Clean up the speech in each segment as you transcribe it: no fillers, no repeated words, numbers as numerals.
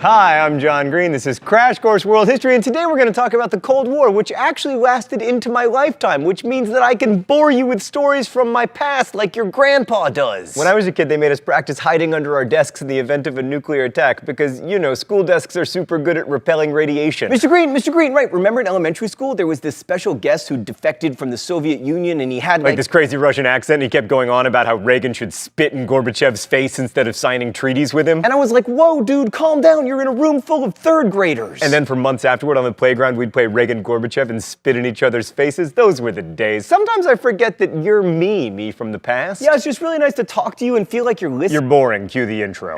Hi, I'm John Green. This is Crash Course World History, and today we're going to talk about the Cold War, which actually lasted into my lifetime, which means that I can bore you with stories from my past like your grandpa does. When I was a kid, they made us practice hiding under our desks in the event of a nuclear attack because, you know, school desks are super good at repelling radiation. Mr. Green, right, remember in elementary school there was this special guest who defected from the Soviet Union and he had like this crazy Russian accent and he kept going on about how Reagan should spit in Gorbachev's face instead of signing treaties with him? And I was like, whoa, dude, calm down. You're in a room full of third graders. And then for months afterward on the playground, we'd play Reagan Gorbachev and spit in each other's faces. Those were the days. Sometimes I forget that you're me from the past. Yeah, it's just really nice to talk to you and feel like you're listening. You're boring. Cue the intro.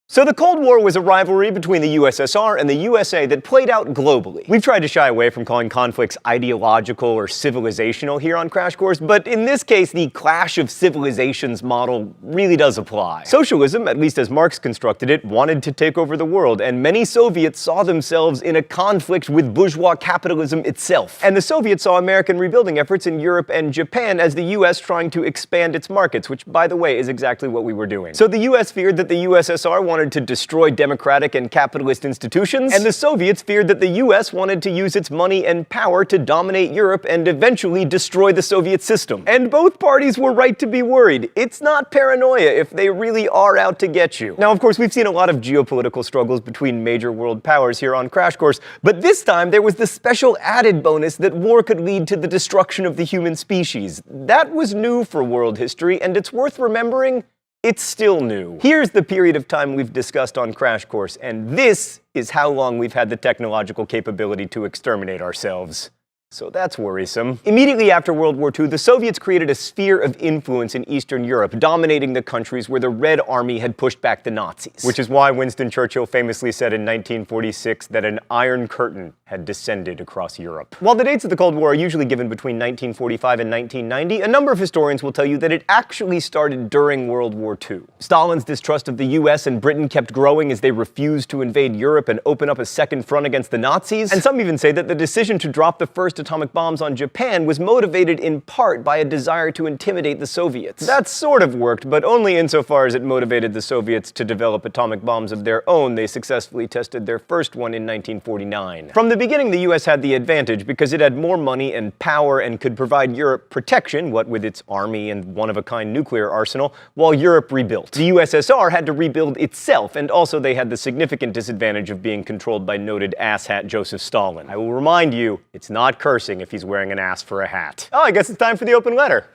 So the Cold War was a rivalry between the USSR and the USA that played out globally. We've tried to shy away from calling conflicts ideological or civilizational here on Crash Course, but in this case, the clash of civilizations model really does apply. Socialism, at least as Marx constructed it, wanted to take over the world, and many Soviets saw themselves in a conflict with bourgeois capitalism itself. And the Soviets saw American rebuilding efforts in Europe and Japan as the US trying to expand its markets, which, by the way, is exactly what we were doing. So the US feared that the USSR wanted to destroy democratic and capitalist institutions, and the Soviets feared that the US wanted to use its money and power to dominate Europe and eventually destroy the Soviet system. And both parties were right to be worried. It's not paranoia if they really are out to get you. Now, of course, we've seen a lot of geopolitical struggles between major world powers here on Crash Course, but this time there was the special added bonus that war could lead to the destruction of the human species. That was new for world history, and it's worth remembering it's still new. Here's the period of time we've discussed on Crash Course, and this is how long we've had the technological capability to exterminate ourselves. So that's worrisome. Immediately after World War II, the Soviets created a sphere of influence in Eastern Europe, dominating the countries where the Red Army had pushed back the Nazis. Which is why Winston Churchill famously said in 1946 that an Iron Curtain had descended across Europe. While the dates of the Cold War are usually given between 1945 and 1990, a number of historians will tell you that it actually started during World War II. Stalin's distrust of the US and Britain kept growing as they refused to invade Europe and open up a second front against the Nazis. And some even say that the decision to drop the first atomic bombs on Japan was motivated in part by a desire to intimidate the Soviets. That sort of worked, but only insofar as it motivated the Soviets to develop atomic bombs of their own. They successfully tested their first one in 1949. From the beginning, the US had the advantage because it had more money and power and could provide Europe protection, what with its army and one-of-a-kind nuclear arsenal, while Europe rebuilt. The USSR had to rebuild itself, and also they had the significant disadvantage of being controlled by noted asshat Joseph Stalin. I will remind you, it's not cursing if he's wearing an ass for a hat. Oh, I guess it's time for the open letter.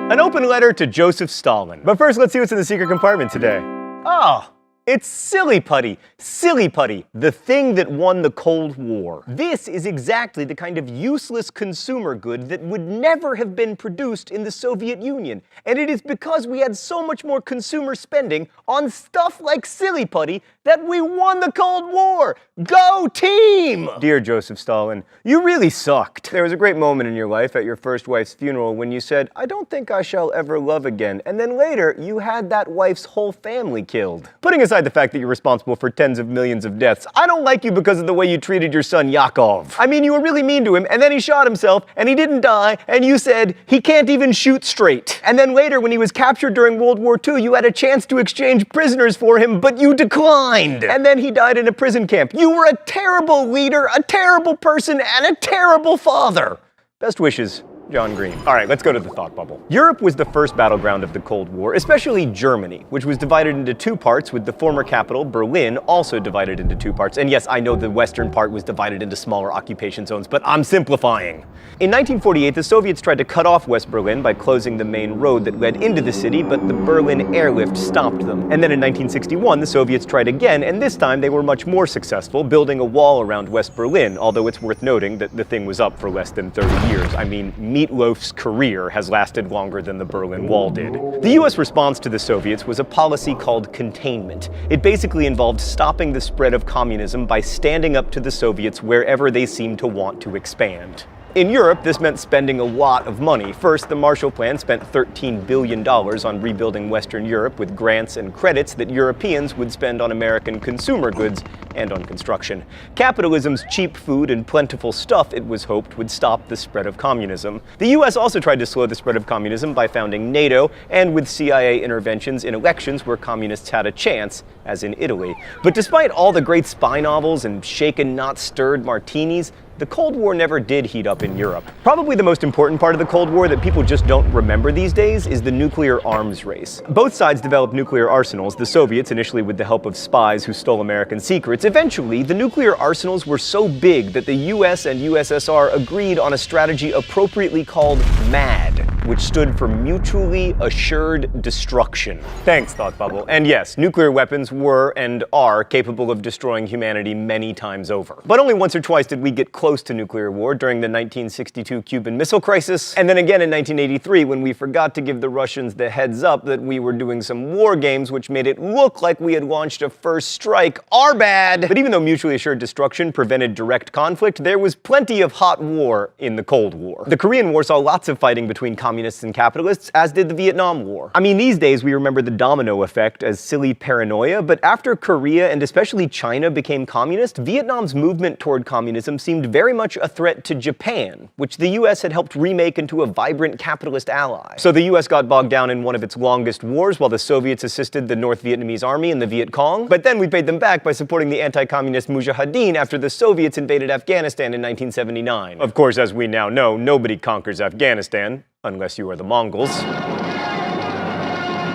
An open letter to Joseph Stalin. But first, let's see what's in the secret compartment today. Oh, it's Silly Putty. Silly Putty, the thing that won the Cold War. This is exactly the kind of useless consumer good that would never have been produced in the Soviet Union. And it is because we had so much more consumer spending on stuff like Silly Putty that we won the Cold War. Go team! Dear Joseph Stalin, you really sucked. There was a great moment in your life at your first wife's funeral when you said, "I don't think I shall ever love again." And then later, you had that wife's whole family killed. Putting aside the fact that you're responsible for tens of millions of deaths, I don't like you because of the way you treated your son Yakov. I mean, you were really mean to him, and then he shot himself, and he didn't die, and you said, he can't even shoot straight. And then later, when he was captured during World War II, you had a chance to exchange prisoners for him, but you declined. And then he died in a prison camp. You were a terrible leader, a terrible person, and a terrible father. Best wishes, John Green. All right, let's go to the thought bubble. Europe was the first battleground of the Cold War, especially Germany, which was divided into two parts, with the former capital, Berlin, also divided into two parts. And yes, I know the western part was divided into smaller occupation zones, but I'm simplifying. In 1948, the Soviets tried to cut off West Berlin by closing the main road that led into the city, but the Berlin airlift stopped them. And then in 1961, the Soviets tried again, and this time they were much more successful, building a wall around West Berlin, although it's worth noting that the thing was up for less than 30 years. I mean, Meatloaf's career has lasted longer than the Berlin Wall did. The US response to the Soviets was a policy called containment. It basically involved stopping the spread of communism by standing up to the Soviets wherever they seemed to want to expand. In Europe, this meant spending a lot of money. First, the Marshall Plan spent $13 billion on rebuilding Western Europe with grants and credits that Europeans would spend on American consumer goods and on construction. Capitalism's cheap food and plentiful stuff, it was hoped, would stop the spread of communism. The US also tried to slow the spread of communism by founding NATO and with CIA interventions in elections where communists had a chance, as in Italy. But despite all the great spy novels and shaken, not stirred martinis, the Cold War never did heat up in Europe. Probably the most important part of the Cold War that people just don't remember these days is the nuclear arms race. Both sides developed nuclear arsenals, the Soviets initially with the help of spies who stole American secrets. Eventually, the nuclear arsenals were so big that the US and USSR agreed on a strategy appropriately called MAD, which stood for Mutually Assured Destruction. Thanks, Thought Bubble. And yes, nuclear weapons were and are capable of destroying humanity many times over. But only once or twice did we get close to nuclear war, during the 1962 Cuban Missile Crisis, and then again in 1983 when we forgot to give the Russians the heads up that we were doing some war games, which made it look like we had launched a first strike. Our bad! But even though mutually assured destruction prevented direct conflict, there was plenty of hot war in the Cold War. The Korean War saw lots of fighting between communists and capitalists, as did the Vietnam War. I mean, these days we remember the domino effect as silly paranoia, but after Korea and especially China became communist, Vietnam's movement toward communism seemed very much a threat to Japan, which the US had helped remake into a vibrant capitalist ally. So the US got bogged down in one of its longest wars while the Soviets assisted the North Vietnamese army and the Viet Cong, but then we paid them back by supporting the anti-communist Mujahideen after the Soviets invaded Afghanistan in 1979. Of course, as we now know, nobody conquers Afghanistan, unless you are the Mongols.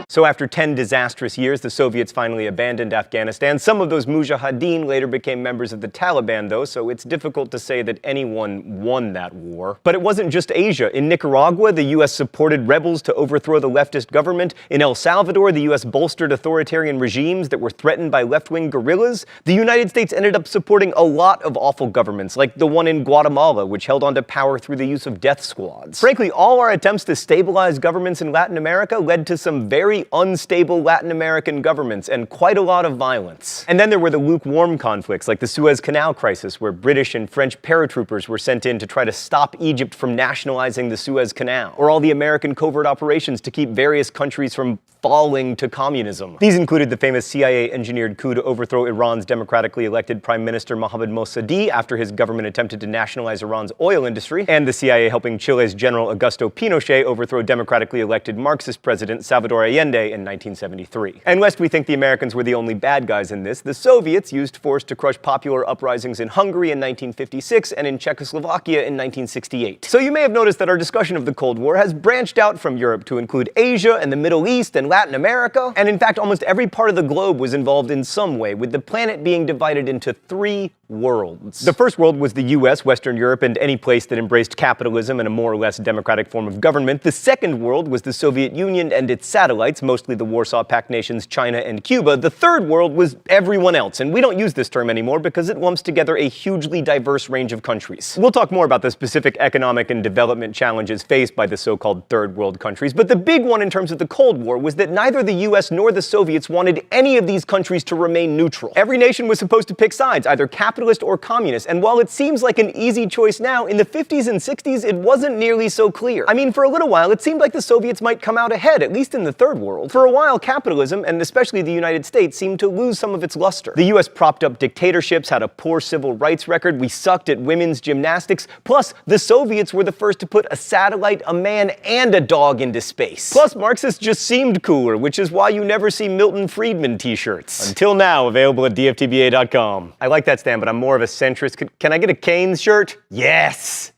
So after 10 disastrous years, the Soviets finally abandoned Afghanistan. Some of those Mujahideen later became members of the Taliban, though, so it's difficult to say that anyone won that war. But it wasn't just Asia. In Nicaragua, the US supported rebels to overthrow the leftist government. In El Salvador, the US bolstered authoritarian regimes that were threatened by left-wing guerrillas. The United States ended up supporting a lot of awful governments, like the one in Guatemala, which held onto power through the use of death squads. Frankly, all our attempts to stabilize governments in Latin America led to some very unstable Latin American governments and quite a lot of violence. And then there were the lukewarm conflicts, like the Suez Canal crisis, where British and French paratroopers were sent in to try to stop Egypt from nationalizing the Suez Canal, or all the American covert operations to keep various countries from falling to communism. These included the famous CIA-engineered coup to overthrow Iran's democratically elected Prime Minister Mohammad Mossadegh after his government attempted to nationalize Iran's oil industry, and the CIA helping Chile's General Augusto Pinochet overthrow democratically elected Marxist President Salvador Allende in 1973. And lest we think the Americans were the only bad guys in this, the Soviets used force to crush popular uprisings in Hungary in 1956 and in Czechoslovakia in 1968. So you may have noticed that our discussion of the Cold War has branched out from Europe to include Asia and the Middle East and Latin America, and in fact almost every part of the globe was involved in some way, with the planet being divided into three worlds. The first world was the US, Western Europe, and any place that embraced capitalism and a more or less democratic form of government. The second world was the Soviet Union and its satellites, mostly the Warsaw Pact nations China and Cuba. The third world was everyone else, and we don't use this term anymore because it lumps together a hugely diverse range of countries. We'll talk more about the specific economic and development challenges faced by the so-called third world countries, but the big one in terms of the Cold War was that neither the US nor the Soviets wanted any of these countries to remain neutral. Every nation was supposed to pick sides, either capitalist or communist, and while it seems like an easy choice now, in the 50s and 60s it wasn't nearly so clear. I mean, for a little while it seemed like the Soviets might come out ahead, at least in the third world. For a while, capitalism, and especially the United States, seemed to lose some of its luster. The US propped up dictatorships, had a poor civil rights record, we sucked at women's gymnastics, plus the Soviets were the first to put a satellite, a man, and a dog into space. Plus, Marxists just seemed cooler, which is why you never see Milton Friedman t-shirts. Until now, available at dftba.com. I like that, Stan, but I'm more of a centrist. Can I get a Keynes shirt? Yes!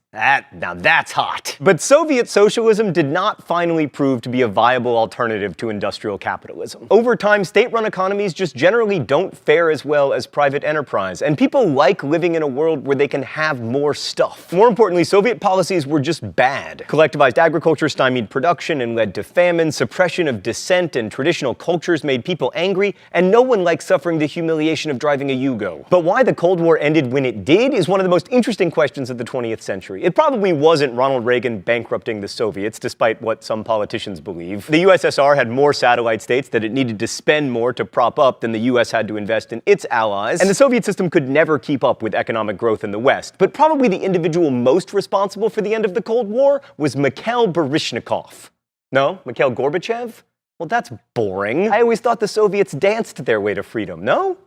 Now that's hot. But Soviet socialism did not finally prove to be a viable alternative to industrial capitalism. Over time, state-run economies just generally don't fare as well as private enterprise, and people like living in a world where they can have more stuff. More importantly, Soviet policies were just bad. Collectivized agriculture stymied production and led to famine, suppression of dissent and traditional cultures made people angry, and no one liked suffering the humiliation of driving a Yugo. But why the Cold War ended when it did is one of the most interesting questions of the 20th century. It probably wasn't Ronald Reagan bankrupting the Soviets, despite what some politicians believe. The USSR had more satellite states that it needed to spend more to prop up than the US had to invest in its allies, and the Soviet system could never keep up with economic growth in the West. But probably the individual most responsible for the end of the Cold War was Mikhail Baryshnikov. No? Mikhail Gorbachev? Well, that's boring. I always thought the Soviets danced their way to freedom, no?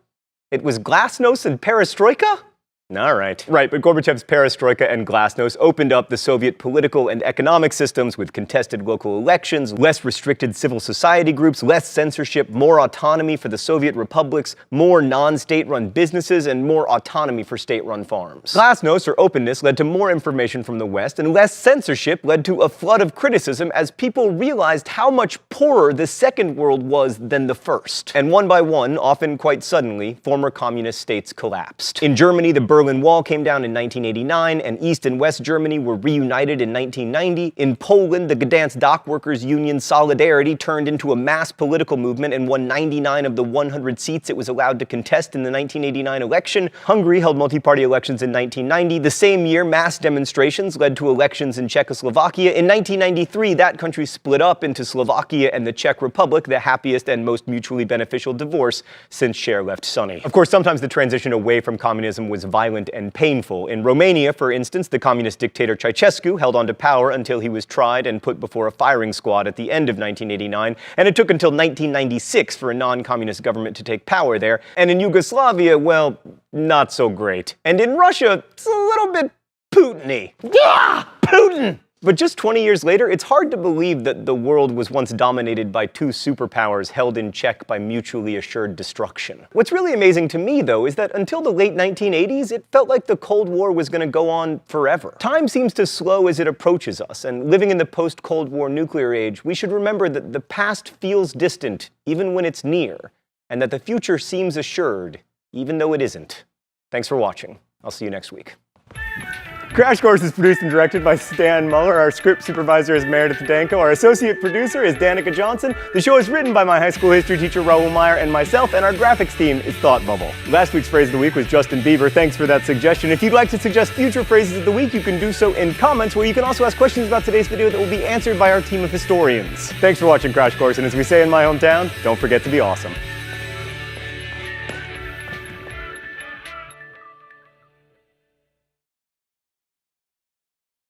It was glasnost and perestroika? All right. Right, but Gorbachev's perestroika and glasnost opened up the Soviet political and economic systems with contested local elections, less restricted civil society groups, less censorship, more autonomy for the Soviet republics, more non-state-run businesses, and more autonomy for state-run farms. Glasnost, or openness, led to more information from the West, and less censorship led to a flood of criticism as people realized how much poorer the Second World was than the First. And one by one, often quite suddenly, former communist states collapsed. In Germany, the Berlin Wall came down in 1989, and East and West Germany were reunited in 1990. In Poland, the Gdansk Dock Workers Union Solidarity turned into a mass political movement and won 99 of the 100 seats it was allowed to contest in the 1989 election. Hungary held multi-party elections in 1990. The same year, mass demonstrations led to elections in Czechoslovakia. In 1993, that country split up into Slovakia and the Czech Republic, the happiest and most mutually beneficial divorce since Cher left Sunny. Of course, sometimes the transition away from communism was violent and painful. In Romania, for instance, the communist dictator Ceausescu held on to power until he was tried and put before a firing squad at the end of 1989, and it took until 1996 for a non-communist government to take power there. And in Yugoslavia, well, not so great. And in Russia, it's a little bit Putin-y. Yeah, Putin! But just 20 years later, it's hard to believe that the world was once dominated by two superpowers held in check by mutually assured destruction. What's really amazing to me, though, is that until the late 1980s, it felt like the Cold War was going to go on forever. Time seems to slow as it approaches us, and living in the post-Cold War nuclear age, we should remember that the past feels distant, even when it's near, and that the future seems assured, even though it isn't. Thanks for watching. I'll see you next week. Crash Course is produced and directed by Stan Muller. Our script supervisor is Meredith Danko. Our associate producer is Danica Johnson. The show is written by my high school history teacher Raoul Meyer and myself, and our graphics team is Thought Bubble. Last week's phrase of the week was Justin Bieber. Thanks for that suggestion. If you'd like to suggest future phrases of the week, you can do so in comments, where you can also ask questions about today's video that will be answered by our team of historians. Thanks for watching Crash Course, and as we say in my hometown, don't forget to be awesome.